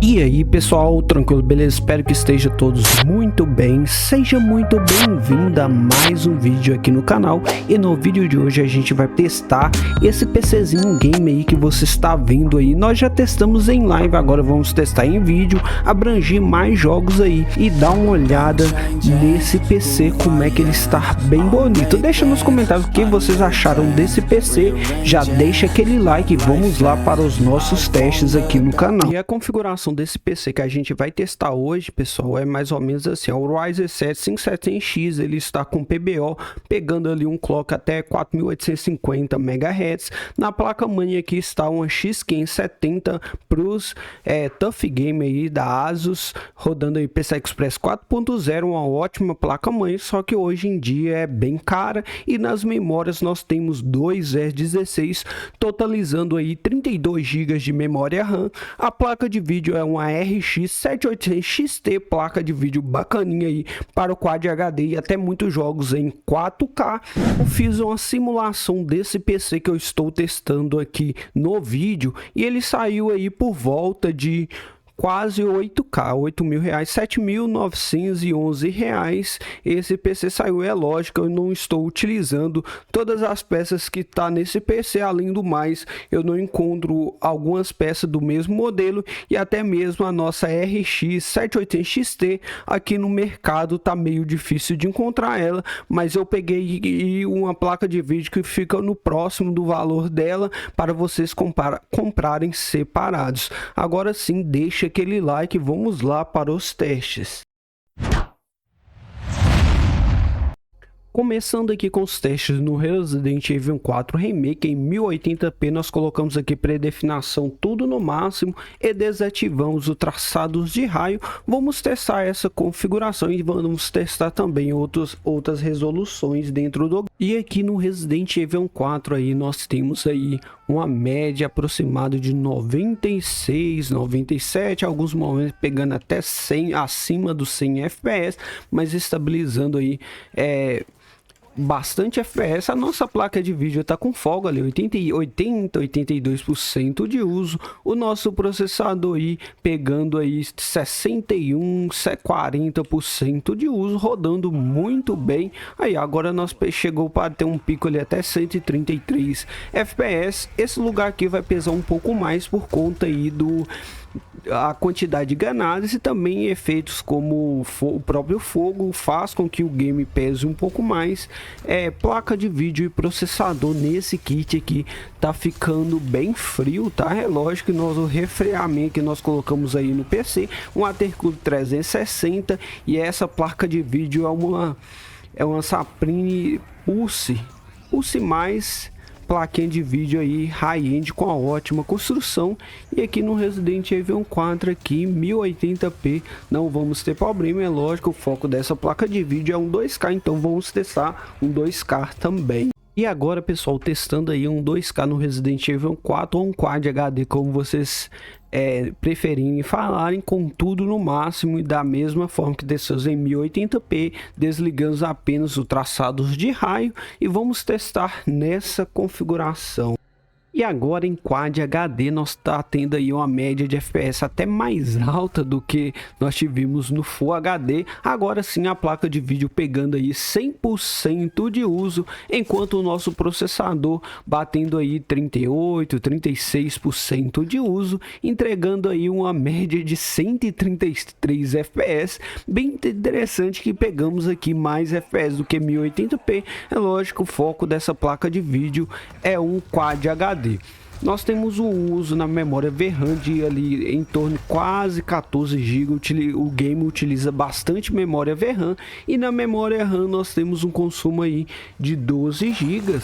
E aí pessoal, tranquilo, beleza? Espero que estejam todos muito bem. Seja muito bem-vindo a mais um vídeo aqui no canal. E no vídeo de hoje a gente vai testar esse PCzinho game aí que você está vendo aí. Nós já testamos em live, agora vamos testar em vídeo, abranger mais jogos aí e dar uma olhada nesse PC, como é que ele está bem bonito. Deixa nos comentários o que vocês acharam desse PC, já deixa aquele like e vamos lá para os nossos testes aqui no canal. E a configuração desse PC que a gente vai testar hoje, pessoal, é mais ou menos assim, o Ryzen 7 5700X, ele está com PBO, pegando ali um clock até 4850 MHz. Na placa-mãe aqui está uma X570 Plus Tough Game aí da Asus, rodando aí PCI Express 4.0, uma ótima placa-mãe, só que hoje em dia é bem cara. E nas memórias nós temos dois R16, totalizando aí 32 GB de memória RAM. A placa de vídeo é uma RX 780 XT, placa de vídeo bacaninha aí para o Quad HD e até muitos jogos em 4K. Eu fiz uma simulação desse PC que eu estou testando aqui no vídeo e ele saiu aí por volta de quase 8K, R$8.000, R$7.911. Esse PC saiu, é lógico, eu não estou utilizando todas as peças que tá nesse PC, além do mais, eu não encontro algumas peças do mesmo modelo e até mesmo a nossa RX 780 XT aqui no mercado tá meio difícil de encontrar ela, mas eu peguei uma placa de vídeo que fica no próximo do valor dela para vocês comprarem separados. Agora sim, deixa aquele like, vamos lá para os testes. Começando aqui com os testes no Resident Evil 4 Remake em 1080p, nós colocamos aqui predefinição tudo no máximo e desativamos o traçados de raio. Vamos testar essa configuração e vamos testar também outras resoluções dentro do... E aqui no Resident Evil 4 aí nós temos aí uma média aproximada de 96, 97, alguns momentos pegando até 100, acima dos 100 FPS, mas estabilizando aí bastante FPS. A nossa placa de vídeo está com folga ali, 82% de uso. O nosso processador aí pegando aí 61, 40% de uso, rodando muito bem. Aí agora nós chegou para ter um pico ali até 133 FPS. Esse lugar aqui vai pesar um pouco mais por conta aí a quantidade de granadas e também efeitos como o próprio fogo faz com que o game pese um pouco mais. Placa de vídeo e processador nesse kit aqui tá ficando bem frio, tá? É lógico que o resfriamento que nós colocamos aí no PC, um Atercooler 360, e essa placa de vídeo é uma Saprini Pulse mais plaquinha de vídeo aí high-end com a ótima construção. E aqui no Resident Evil 4 aqui 1080p não vamos ter problema, é lógico, o foco dessa placa de vídeo é um 2K, então vamos testar um 2K também. E agora pessoal, testando aí um 2K no Resident Evil 4 ou um Quad HD, como vocês preferirem falarem, com tudo no máximo e da mesma forma que testamos em 1080p, desligamos apenas o traçados de raio e vamos testar nessa configuração. E agora em Quad HD nós tá tendo aí uma média de FPS até mais alta do que nós tivemos no Full HD. Agora sim a placa de vídeo pegando aí 100% de uso, enquanto o nosso processador batendo aí 38, 36% de uso, entregando aí uma média de 133 FPS. Bem interessante que pegamos aqui mais FPS do que 1080p. É lógico, o foco dessa placa de vídeo é um Quad HD. Nós temos o uso na memória VRAM de ali em torno de quase 14 GB. O game utiliza bastante memória VRAM e na memória RAM nós temos um consumo aí de 12 GB.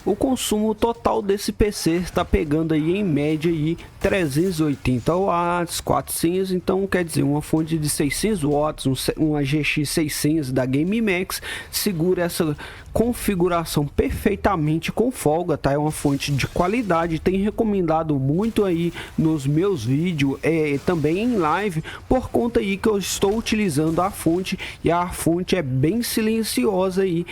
O consumo total desse PC está pegando aí em média aí 380 watts, 400, então quer dizer uma fonte de 600 watts, uma GX 600 da GameMax segura essa configuração perfeitamente com folga, tá? É uma fonte de qualidade, tem recomendado muito aí nos meus vídeos, também em live, por conta aí que eu estou utilizando a fonte e a fonte é bem silenciosa aí.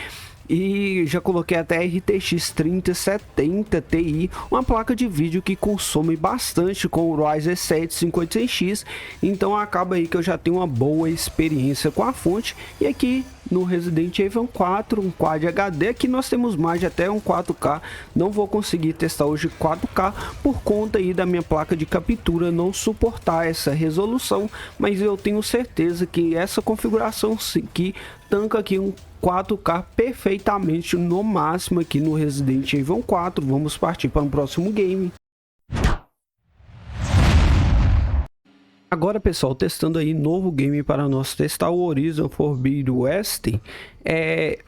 E já coloquei até RTX 3070 Ti, uma placa de vídeo que consome bastante com o Ryzen 7 5600X, então acaba aí que eu já tenho uma boa experiência com a fonte. E aqui no Resident Evil 4, um Quad HD, aqui nós temos mais de até um 4K, não vou conseguir testar hoje 4K por conta aí da minha placa de captura não suportar essa resolução, mas eu tenho certeza que essa configuração aqui tanca aqui um 4K perfeitamente no máximo aqui no Resident Evil 4. Vamos partir para um próximo game. Agora, pessoal, testando aí novo game para nós testar, o Horizon Forbidden West.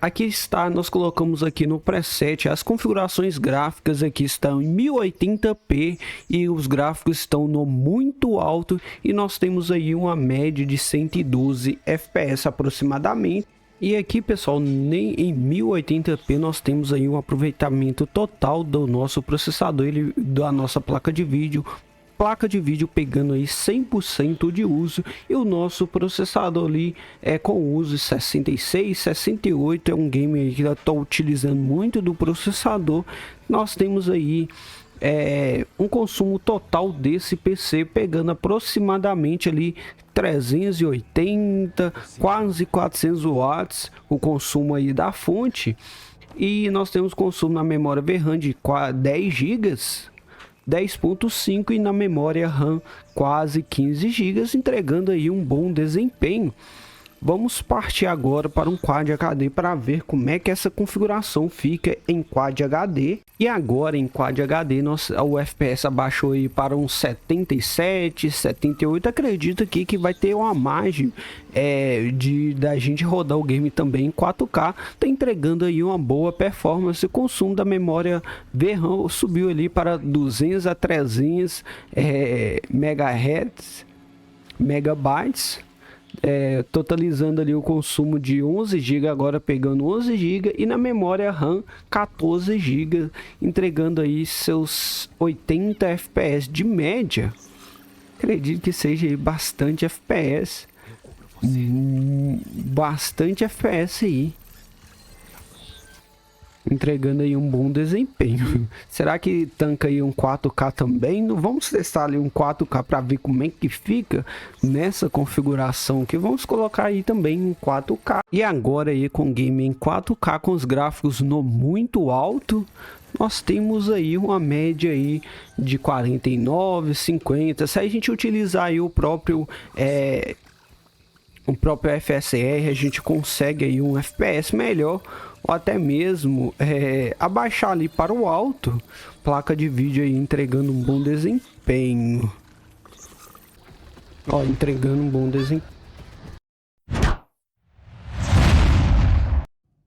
Aqui está, nós colocamos aqui no preset as configurações gráficas, aqui estão em 1080p e os gráficos estão no muito alto, e nós temos aí uma média de 112 FPS aproximadamente. E aqui, pessoal, nem em 1080p nós temos aí um aproveitamento total do nosso processador, da nossa placa de vídeo pegando aí 100% de uso, e o nosso processador ali com uso 66, 68, é um game aí que eu estou utilizando muito do processador. Nós temos aí um consumo total desse PC pegando aproximadamente ali 380, quase 400 watts o consumo aí da fonte, e nós temos consumo na memória VRAM de 10 GB, 10.5, e na memória RAM quase 15 GB, entregando aí um bom desempenho. Vamos partir agora para um Quad HD para ver como é que essa configuração fica em Quad HD. E agora em Quad HD o FPS abaixou aí para uns 77, 78. Acredito aqui que vai ter uma margem da gente rodar o game também em 4K. Tá entregando aí uma boa performance. O consumo da memória VRAM subiu ali para 200 a 300 megabytes. Totalizando ali o consumo de 11 GB, agora pegando 11 GB, e na memória RAM 14 GB, entregando aí seus 80 FPS de média. Acredito que seja aí bastante FPS, bastante FPS aí, entregando aí um bom desempenho. Será que tanca aí um 4K também? Vamos testar ali um 4K para ver como é que fica nessa configuração, que vamos colocar aí também um 4K. E agora aí com game em 4K com os gráficos no muito alto, nós temos aí uma média aí de 49, 50. Se a gente utilizar aí o próprio FSR, a gente consegue aí um FPS melhor, ou até mesmo abaixar ali para o alto. Placa de vídeo aí entregando um bom desempenho. Ó, entregando um bom desempenho.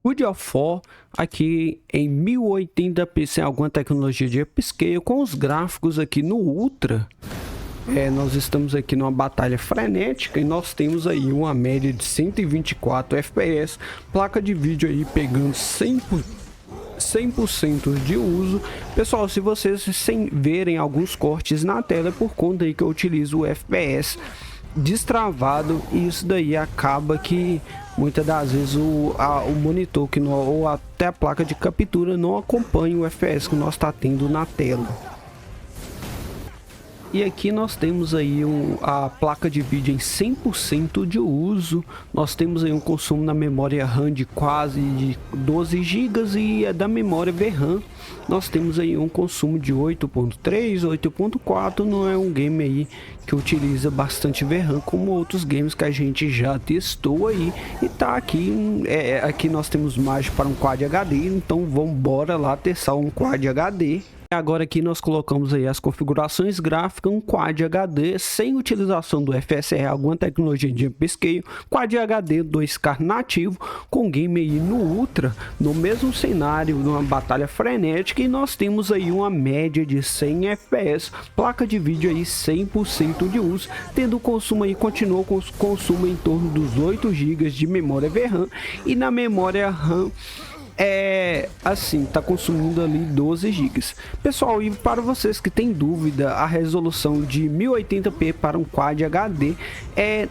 God of War aqui em 1080p sem alguma tecnologia de upscale, com os gráficos aqui no Ultra. Nós estamos aqui numa batalha frenética e nós temos aí uma média de 124 FPS, placa de vídeo aí pegando 100% de uso. Pessoal, se vocês verem alguns cortes na tela, é por conta aí que eu utilizo o FPS destravado, e isso daí acaba que muitas das vezes o monitor ou até a placa de captura não acompanha o FPS que nós está tendo na tela. E aqui nós temos aí a placa de vídeo em 100% de uso. Nós temos aí um consumo na memória RAM de quase 12 GB, e da memória VRAM nós temos aí um consumo de 8.3, 8.4. Não é um game aí que utiliza bastante VRAM como outros games que a gente já testou aí. E tá aqui, aqui nós temos margem para um Quad HD, então vamos embora lá testar um Quad HD. Agora aqui nós colocamos aí as configurações gráficas, um Quad HD sem utilização do FSR, alguma tecnologia de upscale, Quad HD 2K nativo, com game aí no Ultra, no mesmo cenário, numa batalha frenética, e nós temos aí uma média de 100 FPS, placa de vídeo aí 100% de uso, tendo consumo aí, continua com consumo em torno dos 8 GB de memória VRAM, e na memória RAM assim, tá consumindo ali 12 GB. Pessoal, e para vocês que tem dúvida, a resolução de 1080p para um Quad HD,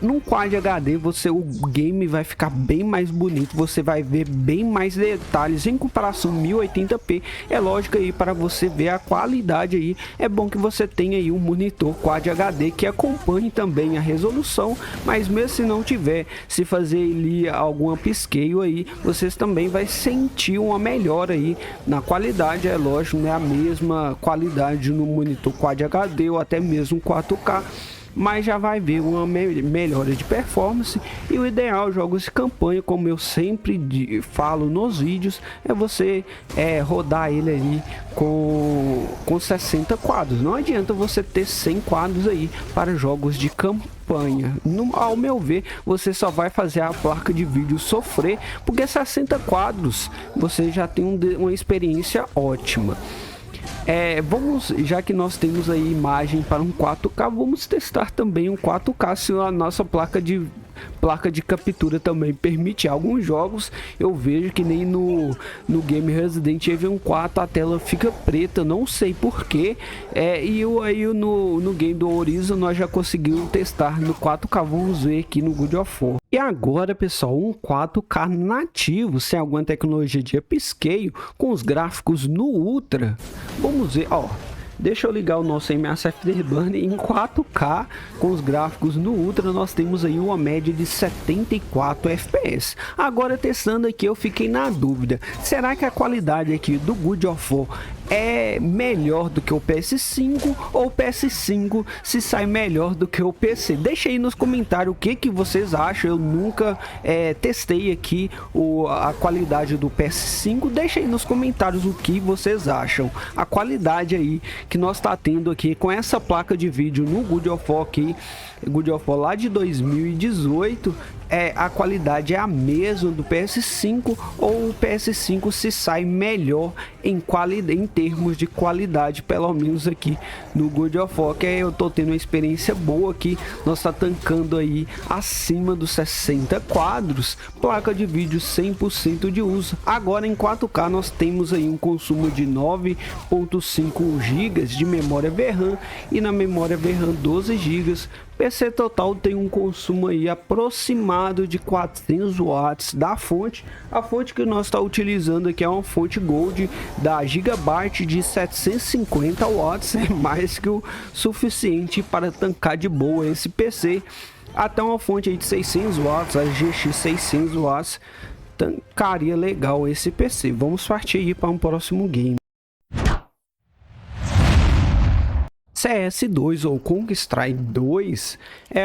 num Quad HD o game vai ficar bem mais bonito, você vai ver bem mais detalhes em comparação 1080p. É lógico aí, para você ver a qualidade aí, é bom que você tenha aí um monitor Quad HD que acompanhe também a resolução, mas mesmo se não tiver, se fazer ali algum upscale aí, vocês também vai sentir uma melhora aí na qualidade. É lógico, não é a mesma qualidade no monitor Quad HD ou até mesmo 4K, mas já vai ver uma melhora de performance. E o ideal, jogos de campanha, como eu sempre falo nos vídeos, é você rodar ele ali com 60 quadros. Não adianta você ter 100 quadros aí para jogos de campanha. Ao meu ver, você só vai fazer a placa de vídeo sofrer, porque 60 quadros você já tem uma experiência ótima. Já que nós temos aí imagem para um 4K, vamos testar também um 4K se a nossa placa de captura também permite. Alguns jogos eu vejo que nem no game Resident Evil 4 a tela fica preta, não sei porquê. Aí no game do Horizon nós já conseguimos testar no 4K, vamos ver aqui no God of War. E agora, pessoal, um 4K nativo, sem alguma tecnologia de upscale, com os gráficos no Ultra. Vamos ver, ó. Deixa eu ligar o nosso MS Afterburner em 4K com os gráficos no Ultra. Nós temos aí uma média de 74 FPS. Agora, testando aqui, eu fiquei na dúvida: será que a qualidade aqui do God of War é melhor do que o PS5, ou o PS5 se sai melhor do que o PC? Deixa aí nos comentários o que vocês acham. Eu nunca testei aqui a qualidade do PS5. Deixa aí nos comentários o que vocês acham. A qualidade aí que nós tá tendo aqui com essa placa de vídeo no God of War aqui, God of War lá de 2018, a qualidade é a mesma do PS5, ou o PS5 se sai melhor em termos de qualidade, pelo menos aqui no God of War, que eu tô tendo uma experiência boa aqui. Nós tá tancando aí acima dos 60 quadros, placa de vídeo 100% de uso. Agora em 4K nós temos aí um consumo de 9.5 GB de memória VRAM, e na memória VRAM 12 GB. PC total tem um consumo aí aproximado de 400 watts da fonte. A fonte que nós está utilizando aqui é uma fonte Gold da Gigabyte de 750 watts, é mais que o suficiente para tancar de boa esse PC. Até uma fonte aí de 600 watts, a GX 600 watts, tancaria legal esse PC. Vamos partir aí para um próximo game. CS2 ou Counter-Strike 2,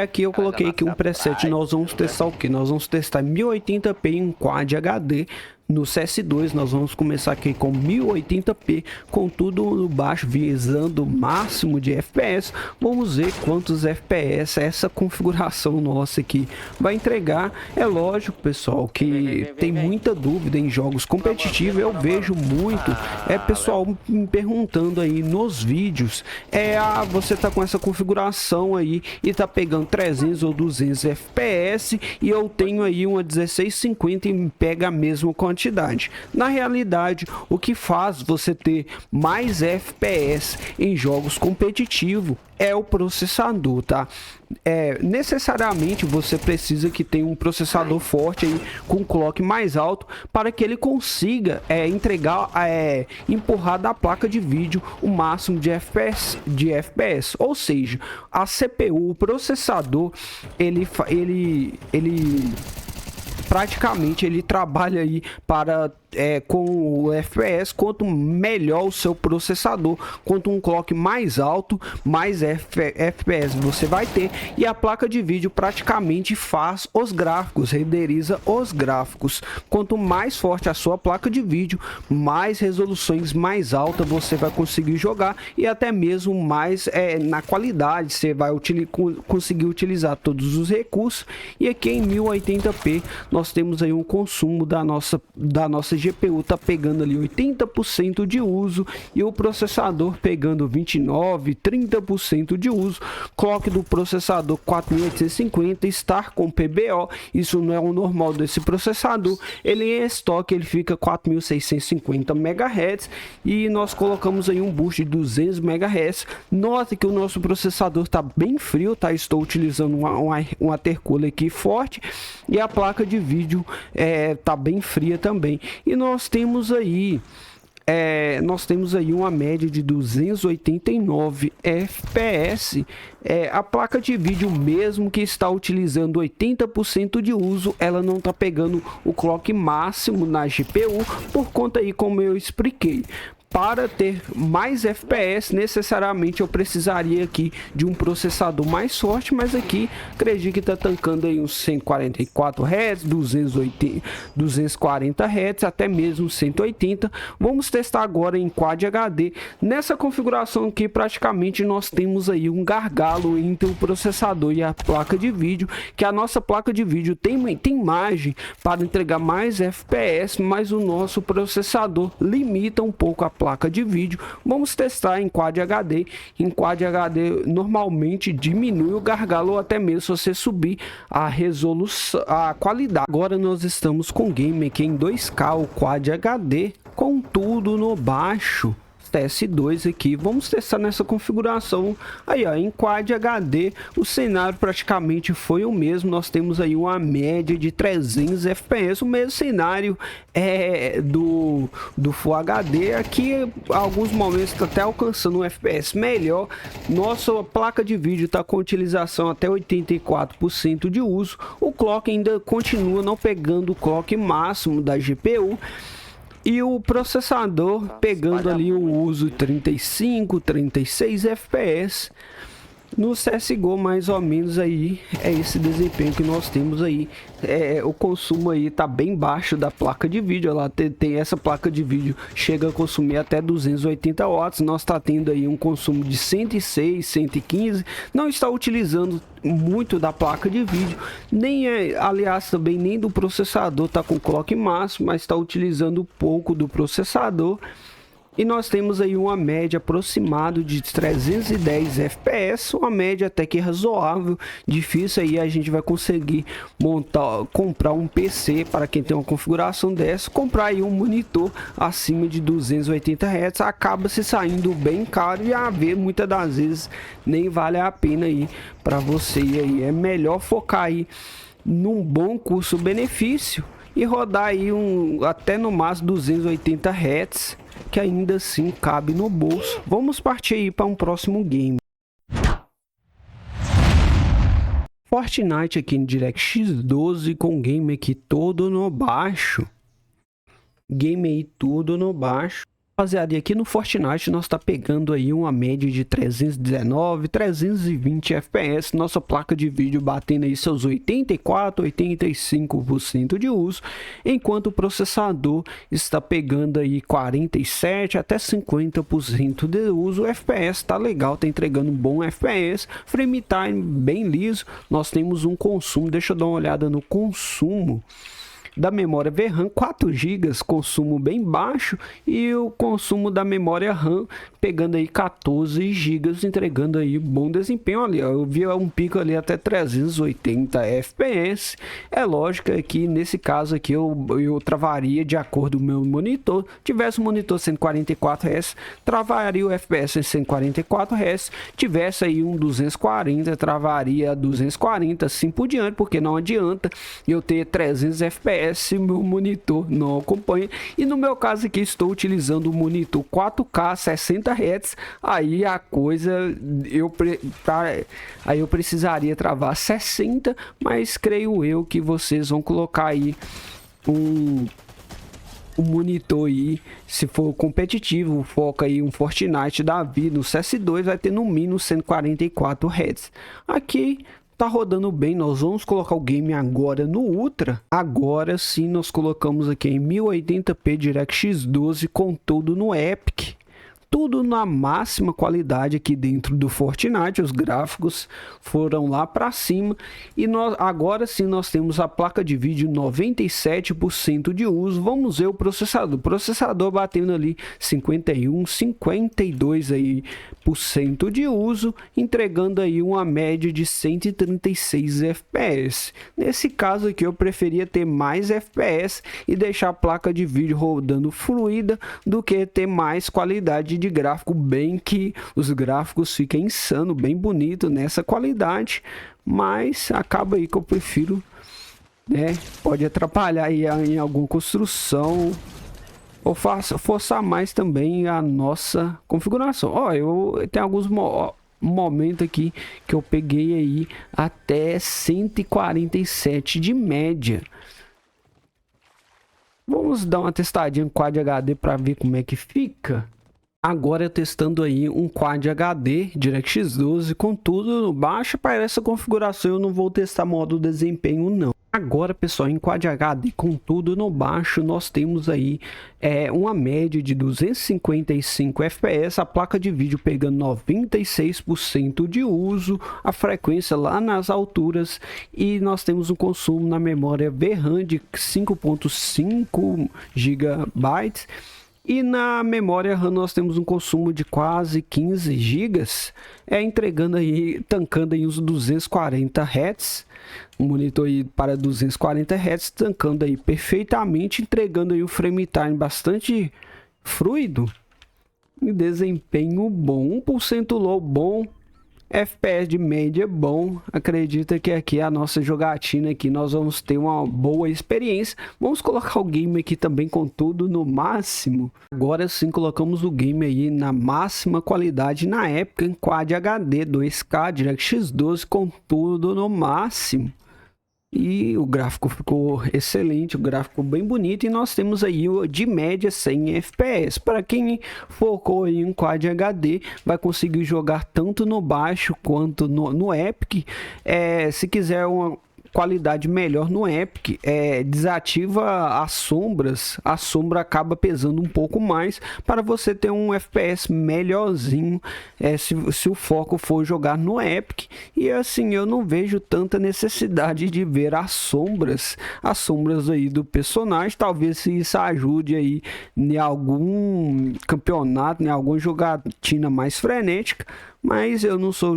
aqui eu coloquei aqui um preset. Nós vamos testar o que? Nós vamos testar 1080p em Quad HD. No CS2 nós vamos começar aqui com 1080p, com tudo no baixo, visando o máximo de FPS. Vamos ver quantos FPS essa configuração nossa aqui vai entregar. É lógico, pessoal, que tem muita dúvida em jogos competitivos. Eu vejo muito pessoal me perguntando aí nos vídeos, você tá com essa configuração aí e tá pegando 300 ou 200 FPS, e eu tenho aí uma 1650 e pega a mesma quantidade. Na realidade, o que faz você ter mais FPS em jogos competitivos é o processador, tá? Necessariamente você precisa que tenha um processador forte aí, com clock mais alto, para que ele consiga empurrar da placa de vídeo o máximo de FPS. Ou seja, a CPU, o processador, ele praticamente ele trabalha aí com o FPS. Quanto melhor o seu processador, quanto um clock mais alto, mais FPS você vai ter, e a placa de vídeo praticamente faz os gráficos, renderiza os gráficos. Quanto mais forte a sua placa de vídeo, mais resoluções mais altas você vai conseguir jogar, e até mesmo mais na qualidade você vai conseguir utilizar todos os recursos. E aqui em 1080p nós temos aí um consumo da nossa GPU tá pegando ali 80% de uso e o processador pegando 29, 30% de uso. Clock do processador 4850, estar com PBO, isso não é o normal desse processador. Ele em estoque ele fica 4650 MHz e nós colocamos aí um boost de 200 MHz. Note que o nosso processador tá bem frio, tá? Estou utilizando um watercooler aqui forte e a placa de vídeo tá bem fria também. E nós temos aí uma média de 289 FPS. A placa de vídeo, mesmo que está utilizando 80% de uso, ela não está pegando o clock máximo na GPU, por conta aí, como eu expliquei. Para ter mais FPS, necessariamente eu precisaria aqui de um processador mais forte, mas aqui acredito que está tancando aí uns 144 Hz, 240 Hz, até mesmo 180. Vamos testar agora em Quad HD. Nessa configuração aqui, praticamente nós temos aí um gargalo entre o processador e a placa de vídeo, que a nossa placa de vídeo tem margem para entregar mais FPS, mas o nosso processador limita um pouco a placa de vídeo. Vamos testar em Quad HD. Em Quad HD normalmente diminui o gargalo, ou até mesmo se você subir a resolução, a qualidade. Agora nós estamos com o game aqui em 2K, o Quad HD, com tudo no baixo. TS2 aqui, vamos testar nessa configuração aí, ó, em Quad HD. O cenário praticamente foi o mesmo, nós temos aí uma média de 300 FPS, o mesmo cenário do Full HD. Aqui alguns momentos está até alcançando um FPS melhor. Nossa placa de vídeo está com utilização até 84% de uso. O clock ainda continua não pegando o clock máximo da GPU. E o processador pegando ali o uso 35, 36 FPS. No CSGO mais ou menos aí é esse desempenho que nós temos aí. O consumo aí tá bem baixo da placa de vídeo. Ela tem essa placa de vídeo, chega a consumir até 280 watts. Nós tá tendo aí um consumo de 106, 115. Não está utilizando muito da placa de vídeo, aliás também nem do processador, tá com clock máximo, mas está utilizando pouco do processador. E nós temos aí uma média aproximada de 310 FPS, uma média até que razoável. Difícil aí a gente vai conseguir comprar um PC para quem tem uma configuração dessa. Comprar aí um monitor acima de 280 Hz acaba se saindo bem caro e a ver muitas das vezes nem vale a pena aí para você aí. É melhor focar aí num bom custo-benefício e rodar aí até no máximo 280 Hz, que ainda assim cabe no bolso. Vamos partir aí para um próximo game. Fortnite aqui no DirectX 12 com game aqui todo no baixo. Game aí tudo no baixo. Rapaziada, e aqui no Fortnite nós tá pegando aí uma média de 319, 320 FPS, nossa placa de vídeo batendo aí seus 84, 85% de uso, enquanto o processador está pegando aí 47 até 50% de uso. O FPS tá legal, tá entregando um bom FPS, frame time bem liso. Nós temos um consumo, deixa eu dar uma olhada no consumo da memória VRAM, 4 GB, consumo bem baixo, e o consumo da memória RAM pegando aí 14 GB, entregando aí bom desempenho ali, ó. Eu vi um pico ali até 380 FPS. É lógico que nesse caso aqui eu travaria de acordo com o meu monitor. Tivesse um monitor 144 Hz, travaria o FPS em 144 Hz. Tivesse aí um 240, travaria 240, assim por diante, porque não adianta eu ter 300 FPS se meu monitor não acompanha. E no meu caso aqui estou utilizando o monitor 4K 60 Hz, aí a coisa aí eu precisaria travar 60, mas creio eu que vocês vão colocar aí um monitor aí, se for competitivo, foca aí um Fortnite da vida, no CS2 vai ter no mínimo 144 Hz. Aqui tá rodando bem. Nós vamos colocar o game agora no Ultra. Agora sim nós colocamos aqui em 1080p DirectX 12 com tudo no Epic. tudo na máxima qualidade aqui dentro do Fortnite. Os gráficos foram lá para cima e agora sim nós temos a placa de vídeo 97% de uso. Vamos ver o processador batendo ali 51, 52 aí por cento de uso, entregando aí uma média de 136 FPS. Nesse caso aqui eu preferia ter mais FPS e deixar a placa de vídeo rodando fluida do que ter mais qualidade de gráfico, bem que os gráficos fiquem insano, bem bonito nessa qualidade, mas acaba aí que eu prefiro, né, pode atrapalhar aí em alguma construção ou forçar mais também a nossa configuração. Ó, eu tenho alguns momentos aqui que eu peguei aí até 147 de média. Vamos dar uma testadinha no Quad HD para ver como é que fica. Agora eu testando aí um Quad HD DirectX 12 com tudo no baixo. Para essa configuração eu não vou testar modo desempenho não. Agora, pessoal, em Quad HD com tudo no baixo, nós temos aí uma média de 255 FPS, a placa de vídeo pegando 96% de uso, a frequência lá nas alturas, e nós temos um consumo na memória VRAM de 5.5 GB. E na memória RAM nós temos um consumo de quase 15 GB, entregando aí, tancando aí uns 240 Hz, um monitor aí para 240 Hz, tancando aí perfeitamente, entregando aí um frame time bastante fluido e desempenho bom, 1% low bom, FPS de média bom. Acredita que aqui a nossa jogatina aqui nós vamos ter uma boa experiência. Vamos colocar o game aqui também com tudo no máximo. Agora sim colocamos o game aí na máxima qualidade na época em Quad HD 2K DirectX 12 com tudo no máximo. E o gráfico ficou excelente, o gráfico bem bonito, e nós temos aí de média 100 FPS. Para quem focou em um Quad HD, vai conseguir jogar tanto no baixo quanto no Epic. Se quiser uma qualidade melhor no Epic, desativa as sombras, a sombra acaba pesando um pouco mais para você ter um FPS melhorzinho, se o foco for jogar no Epic. E assim, eu não vejo tanta necessidade de ver as sombras aí do personagem. Talvez isso ajude aí em algum campeonato, em alguma jogatina mais frenética, mas eu não sou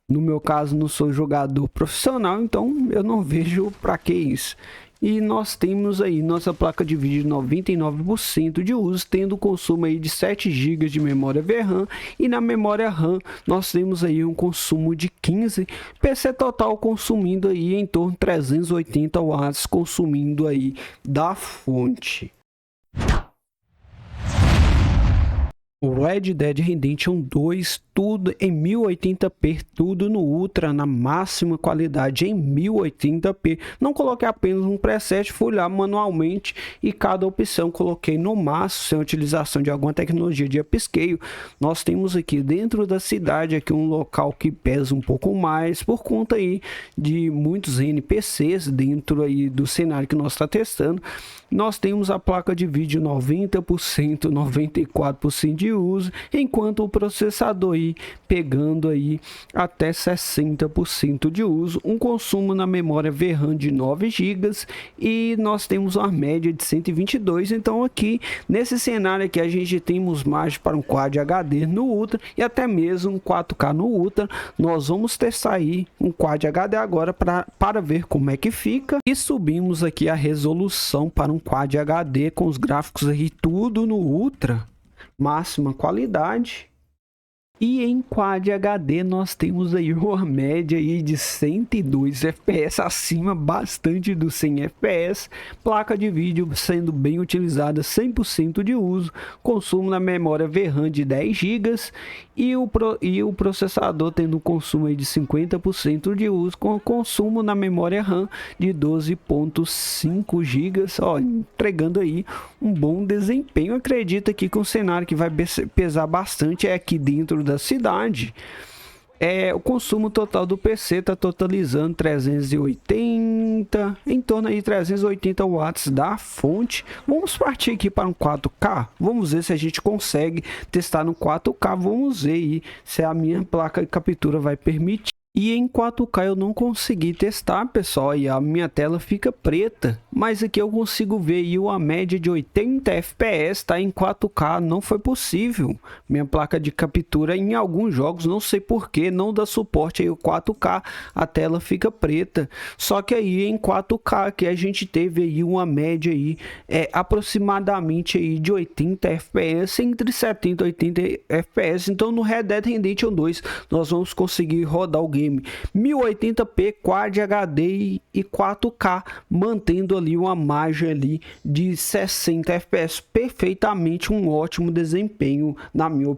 no meu caso, não sou jogador profissional, então eu não vejo para que isso. E nós temos aí nossa placa de vídeo 99% de uso, tendo consumo aí de 7 GB de memória VRAM, e na memória RAM nós temos aí um consumo de 15, PC total consumindo aí em torno de 380 watts, consumindo aí da fonte. O Red Dead Redemption 2, tudo em 1080p, tudo no Ultra, na máxima qualidade em 1080p. Não coloquei apenas um preset, fui lá manualmente e cada opção coloquei no máximo, sem utilização de alguma tecnologia de upscale. Nós temos aqui dentro da cidade aqui um local que pesa um pouco mais, por conta aí de muitos NPCs dentro aí do cenário que nós está testando. Nós temos a placa de vídeo 90%, 94% de uso, enquanto o processador aí pegando aí até 60% de uso, um consumo na memória VRAM de 9 GB, e nós temos uma média de 122. Então aqui nesse cenário aqui a gente temos margem para um Quad HD no Ultra e até mesmo um 4K no Ultra. Nós vamos testar aí um Quad HD agora para ver como é que fica, e subimos aqui a resolução para um Quad HD com os gráficos aí tudo no Ultra, máxima qualidade. E em Quad HD nós temos aí uma média aí de 102 FPS, acima bastante dos 100 FPS, placa de vídeo sendo bem utilizada, 100% de uso, consumo na memória VRAM de 10 GB e o processador tendo um consumo aí de 50% de uso, com consumo na memória RAM de 12.5 GB, ó, entregando aí um bom desempenho. Acredito aqui que um cenário que vai pesar bastante é aqui dentro da cidade. O consumo total do PC está totalizando 380, em torno aí 380 watts da fonte. Vamos partir aqui para um 4K. Vamos ver se a gente consegue testar no 4K. Vamos ver aí se a minha placa de captura vai permitir. E em 4K eu não consegui testar, pessoal, e a minha tela fica preta. Mas aqui eu consigo ver aí uma média de 80 FPS, tá? Em 4K não foi possível. Minha placa de captura em alguns jogos, não sei porquê, não dá suporte aí o 4K, a tela fica preta. Só que aí em 4K que a gente teve aí uma média aí, aproximadamente aí de 80 FPS, entre 70 e 80 FPS. Então no Red Dead Redemption 2 nós vamos conseguir rodar o game 1080p, Quad HD e 4K, mantendo ali uma margem ali de 60 FPS, perfeitamente um ótimo desempenho na minha opinião.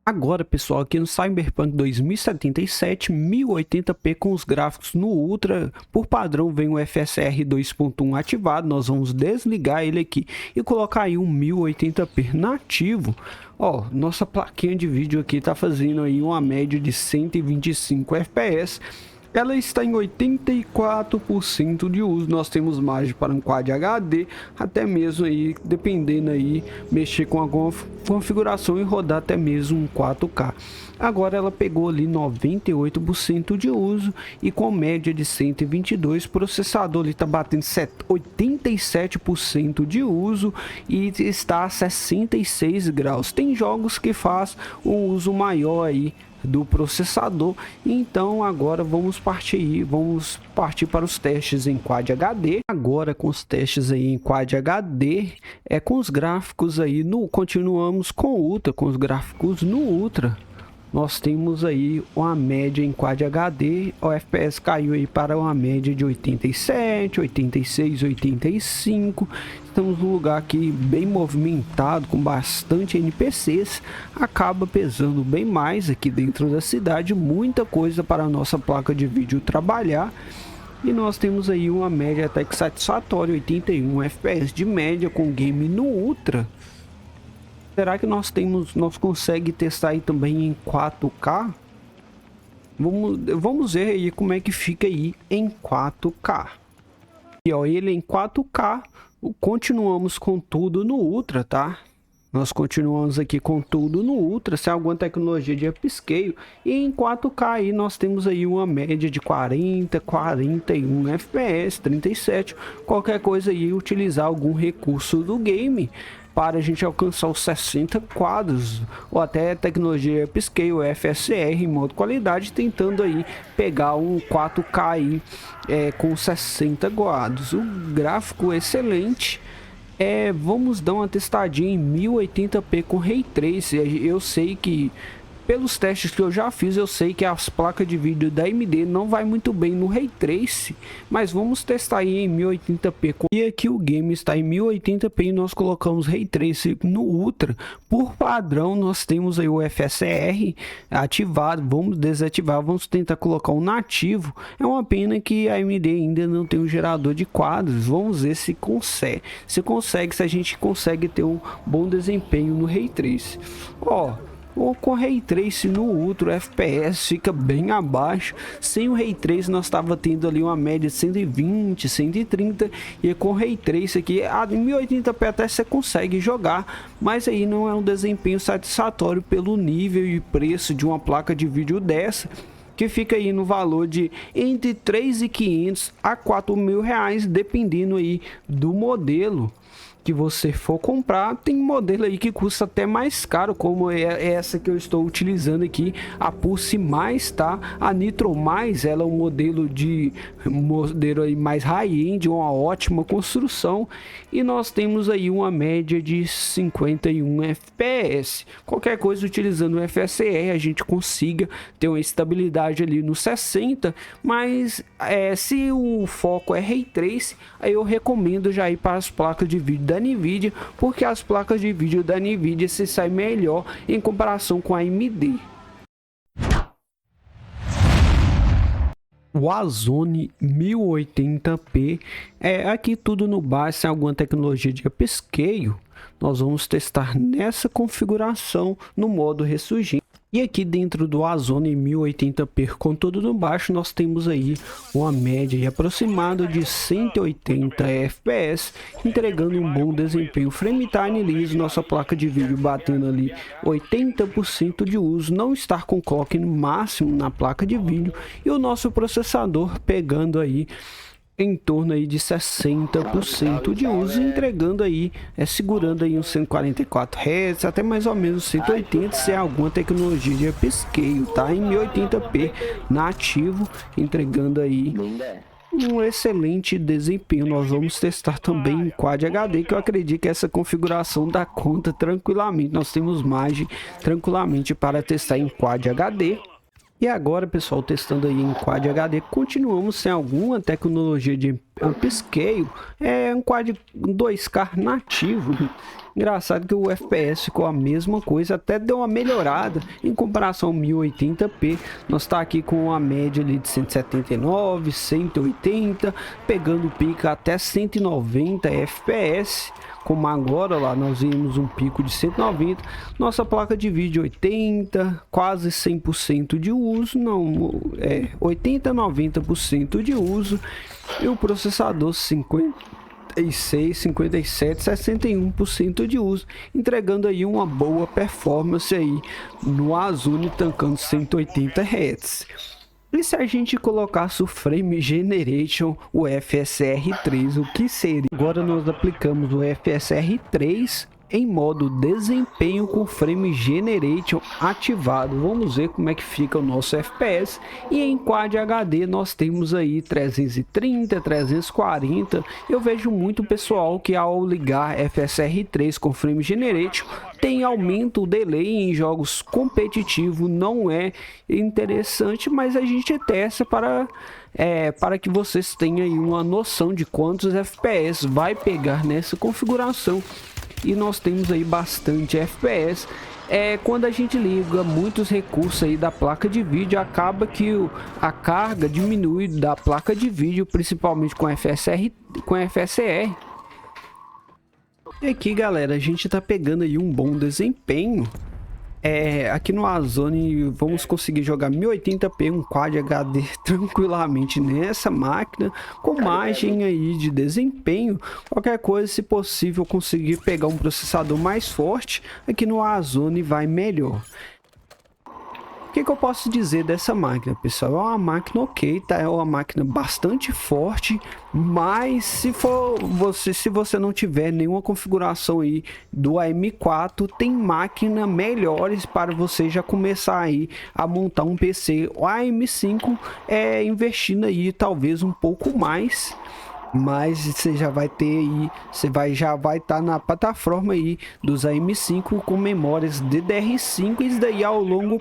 Agora, pessoal, aqui no Cyberpunk 2077, 1080p com os gráficos no Ultra, por padrão vem o FSR 2.1 ativado. Nós vamos desligar ele aqui e colocar aí um 1080p nativo. Ó, nossa plaquinha de vídeo aqui tá fazendo aí uma média de 125 FPS. Ela está em 84% de uso. Nós temos margem para um Quad HD, até mesmo aí, dependendo aí, mexer com alguma configuração e rodar até mesmo um 4K. Agora ela pegou ali 98% de uso e com média de 122, o processador ali está batendo 87% de uso e está a 66 graus. Tem jogos que faz um uso maior aí do processador. Então agora vamos partir para os testes em Quad HD. Agora com os testes aí em Quad HD, com os gráficos aí continuamos com o Ultra, com os gráficos no Ultra. Nós temos aí uma média em Quad HD, o FPS caiu aí para uma média de 87, 86, 85. Estamos num lugar aqui bem movimentado, com bastante NPCs, acaba pesando bem mais aqui dentro da cidade, muita coisa para a nossa placa de vídeo trabalhar. E nós temos aí uma média até que satisfatória, 81 FPS de média com game no Ultra. Será que nós conseguimos testar aí também em 4K? Vamos ver aí como é que fica aí em 4K. E ó, ele em 4K, continuamos com tudo no Ultra, tá? Nós continuamos aqui com tudo no Ultra, sem alguma tecnologia de upscale. E em 4K aí nós temos aí uma média de 40, 41 FPS, 37. Qualquer coisa aí, utilizar algum recurso do game para a gente alcançar os 60 quadros, ou até tecnologia upscale, FSR em modo qualidade, tentando aí pegar um 4K aí, com 60 quadros. O gráfico excelente. Vamos dar uma testadinha em 1080p com Ray Tracing. Eu sei que pelos testes que eu já fiz, eu sei que as placas de vídeo da AMD não vai muito bem no Ray Tracing, mas vamos testar aí em 1080p. E aqui o game está em 1080p e nós colocamos Ray Tracing no Ultra. Por padrão nós temos aí o FSR ativado, vamos desativar, vamos tentar colocar um nativo. É uma pena que a AMD ainda não tem um gerador de quadros, vamos ver se consegue. Se a gente consegue ter um bom desempenho no Ray Tracing. Ó, com Ray Tracing no Ultra, o FPS fica bem abaixo. Sem o Ray Tracing nós estava tendo ali uma média de 120, 130, e com o Ray Tracing aqui a 1080p até você consegue jogar, mas aí não é um desempenho satisfatório pelo nível e preço de uma placa de vídeo dessa, que fica aí no valor de entre 3.500 a 4.000 reais, dependendo aí do modelo que você for comprar. Tem modelo aí que custa até mais caro, como essa que eu estou utilizando aqui, a Pulse Mais, tá? A Nitro Mais, ela é um modelo aí mais high-end, uma ótima construção, e nós temos aí uma média de 51 FPS. Qualquer coisa utilizando o FSR a gente consiga ter uma estabilidade ali no 60, mas se o foco é Ray Tracing, aí eu recomendo já ir para as placas de vídeo da Nvidia, porque as placas de vídeo da Nvidia se saem melhor em comparação com a AMD. Warzone 1080p, aqui tudo no básico, sem alguma tecnologia de upscale. nós vamos testar nessa configuração no modo ressurgir. E aqui dentro do Warzone 1080p com tudo no baixo, nós temos aí uma média aproximada de 180 FPS, entregando um bom desempenho frame time liso, nossa placa de vídeo batendo ali 80% de uso, não estar com clock no máximo na placa de vídeo e o nosso processador pegando aí em torno aí de 60% de uso, entregando aí, segurando aí uns 144 Hz, até mais ou menos 180 se é alguma tecnologia de upscale, tá? Em 1080p nativo, entregando aí um excelente desempenho. Nós vamos testar também em Quad HD, que eu acredito que essa configuração dá conta tranquilamente. Nós temos margem tranquilamente para testar em Quad HD. E agora, pessoal, testando aí em Quad HD, continuamos sem alguma tecnologia de upscale, um Quad 2K nativo. Engraçado que o FPS ficou a mesma coisa, até deu uma melhorada em comparação ao 1080p. Nós está aqui com a média ali de 179, 180, pegando pica até 190 FPS. Como agora lá nós vimos um pico de 190, nossa placa de vídeo 80, quase 100% de uso, não, 80, 90% de uso, e o processador 56, 57, 61% de uso, entregando aí uma boa performance aí no Warzone, tancando 180 Hz. E se a gente colocasse o Frame Generation, o FSR3, o que seria? Agora nós aplicamos o FSR3 em modo desempenho com Frame Generation ativado. Vamos ver como é que fica o nosso FPS. E em Quad HD nós temos aí 330, 340. Eu vejo muito pessoal que ao ligar FSR3 com Frame Generation tem aumento o delay em jogos competitivos. Não é interessante, mas a gente testa para que vocês tenham aí uma noção de quantos FPS vai pegar nessa configuração. E nós temos aí bastante FPS. Quando a gente liga muitos recursos aí da placa de vídeo, acaba que a carga diminui da placa de vídeo, principalmente com FSR. E aqui, galera, a gente tá pegando aí um bom desempenho. Aqui no Warzone vamos conseguir jogar 1080p, um Quad HD tranquilamente nessa máquina, com margem aí de desempenho. Qualquer coisa, se possível, conseguir pegar um processador mais forte, aqui no Warzone vai melhor. O que eu posso dizer dessa máquina, pessoal? É uma máquina ok, tá? É uma máquina bastante forte, mas se você não tiver nenhuma configuração aí do AM4, tem máquina melhores para você já começar aí a montar um PC. O AM5 investindo aí talvez um pouco mais, mas você já vai ter aí, já vai estar na plataforma aí dos AM5 com memórias DDR5. Isso daí ao longo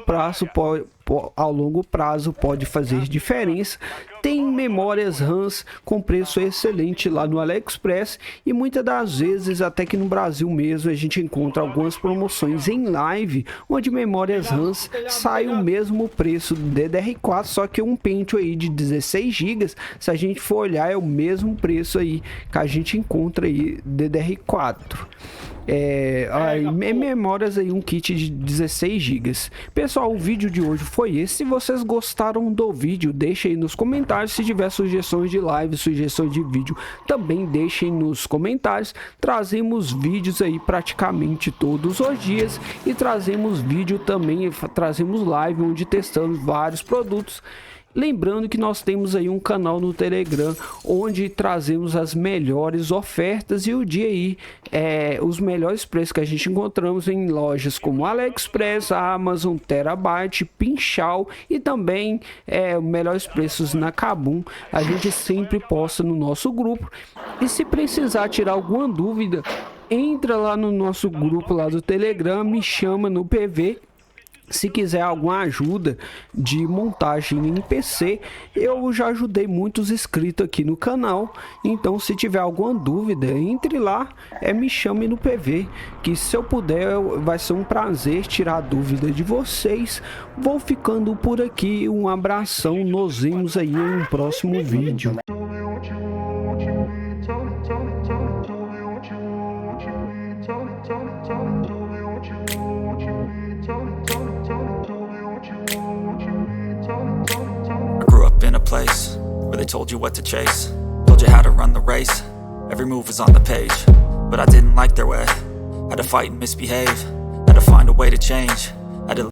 prazo pode fazer diferença. Tem memórias RAMs com preço excelente lá no AliExpress, e muitas das vezes até que no Brasil mesmo a gente encontra algumas promoções em live onde memórias RAMs sai o mesmo preço do DDR4, só que um pente aí de 16 GB, se a gente for olhar, é o mesmo preço aí que a gente encontra aí DDR4. Memórias aí, um kit de 16 GB. Pessoal, o vídeo de hoje foi esse. Se vocês gostaram do vídeo, deixem aí nos comentários. Se tiver sugestões de live, sugestões de vídeo, também deixem nos comentários. Trazemos vídeos aí praticamente todos os dias, e trazemos vídeo também, trazemos live onde testamos vários produtos. Lembrando que nós temos aí um canal no Telegram onde trazemos as melhores ofertas e o dia aí os melhores preços que a gente encontramos em lojas como AliExpress, Amazon, Terabyte, Pinchal, e também melhores preços na Kabum. A gente sempre posta no nosso grupo, e se precisar tirar alguma dúvida, entra lá no nosso grupo lá do Telegram, me chama no PV. Se quiser alguma ajuda de montagem em PC, eu já ajudei muitos inscritos aqui no canal. Então, se tiver alguma dúvida, entre lá, me chame no PV, que se eu puder, vai ser um prazer tirar a dúvida de vocês. Vou ficando por aqui, um abração, nos vemos aí em um próximo vídeo. Tell me place where they told you what to chase, told you how to run the race. Every move was on the page, but I didn't like their way. Had to fight and misbehave, had to find a way to change, had to